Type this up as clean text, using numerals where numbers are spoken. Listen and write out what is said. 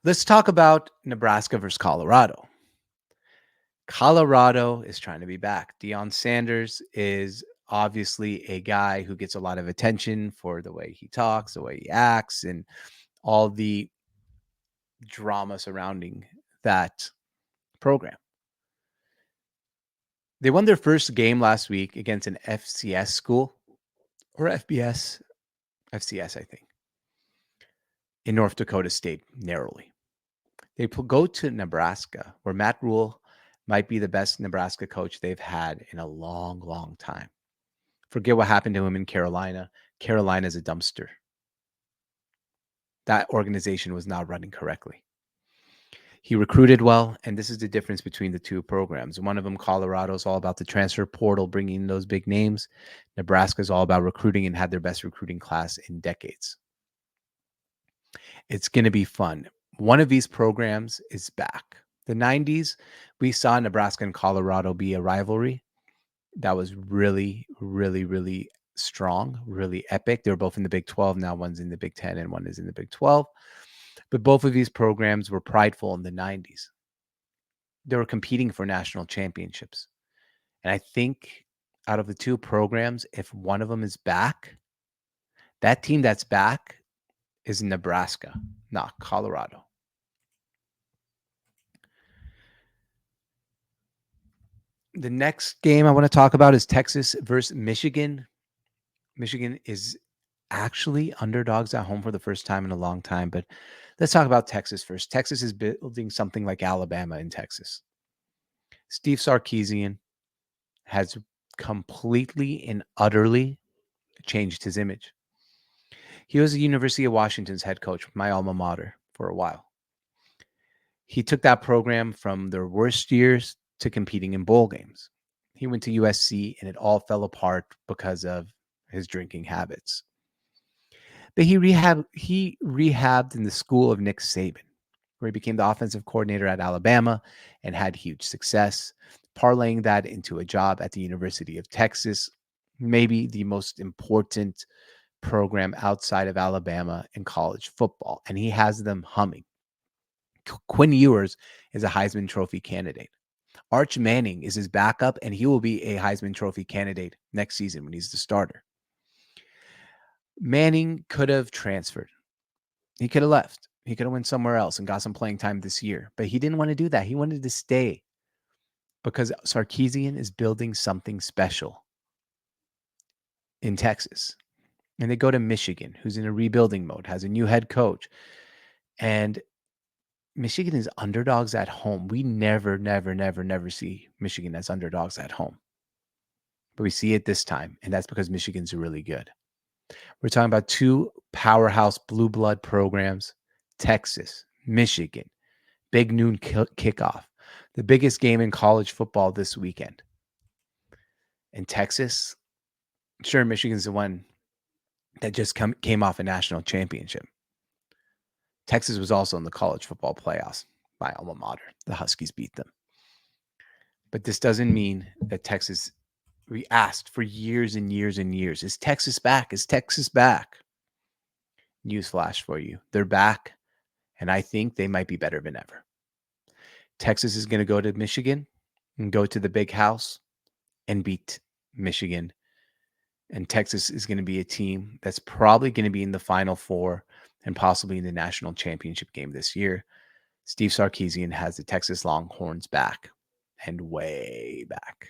Let's talk about Nebraska versus Colorado. Colorado is trying to be back. Deion Sanders is obviously a guy who gets a lot of attention for the way he talks, the way he acts, and all the drama surrounding that program. They won their first game last week against an FCS school or FBS, FCS, I think, in North Dakota State narrowly. They go to Nebraska, where Matt Rule might be the best Nebraska coach they've had in a long, long time. Forget what happened to him in Carolina. Carolina's a dumpster. That organization was not running correctly. He recruited well, and this is the difference between the two programs. One of them, Colorado, is all about the transfer portal, bringing in those big names. Nebraska is all about recruiting and had their best recruiting class in decades. It's going to be fun. One of these programs is back. The 90s, we saw Nebraska and Colorado be a rivalry that was really, really, really strong, really epic. They were both in the Big 12. Now one's in the Big 10 and one is in the Big 12. But both of these programs were prideful in the 90s. They were competing for national championships. And I think out of the two programs, if one of them is back, that team that's back is Nebraska, not Colorado. The next game I want to talk about is Texas versus Michigan. Michigan is actually underdogs at home for the first time in a long time, but let's talk about Texas first. Texas is building something like Alabama in Texas. Steve Sarkisian has completely and utterly changed his image. He was the University of Washington's head coach, my alma mater, for a while. He took that program from their worst years to competing in bowl games. He went to USC and it all fell apart because of his drinking habits. But he rehabbed in the school of Nick Saban, where he became the offensive coordinator at Alabama and had huge success, parlaying that into a job at the University of Texas, maybe the most important program outside of Alabama in college football. And he has them humming. Quinn Ewers is a Heisman Trophy candidate. Arch Manning is his backup, and he will be a Heisman Trophy candidate next season when he's the starter. Manning could have transferred. He could have left. He could have went somewhere else and got some playing time this year. But he didn't want to do that. He wanted to stay because Sarkisian is building something special in Texas. And they go to Michigan, who's in a rebuilding mode, has a new head coach. And Michigan is underdogs at home. We never see Michigan as underdogs at home. But we see it this time, and that's because Michigan's really good. We're talking about two powerhouse blue blood programs, Texas, Michigan, big noon kickoff, the biggest game in college football this weekend. And Texas, sure, Michigan's the one that just came off a national championship. Texas was also in the college football playoffs. My alma mater. The Huskies beat them. But this doesn't mean that Texas, we asked for years and years and years, is Texas back? Is Texas back? Newsflash for you. They're back, and I think they might be better than ever. Texas is going to go to Michigan and go to the big house and beat Michigan. And Texas is going to be a team that's probably going to be in the Final Four and possibly in the national championship game this year. Steve Sarkisian has the Texas Longhorns back and way back.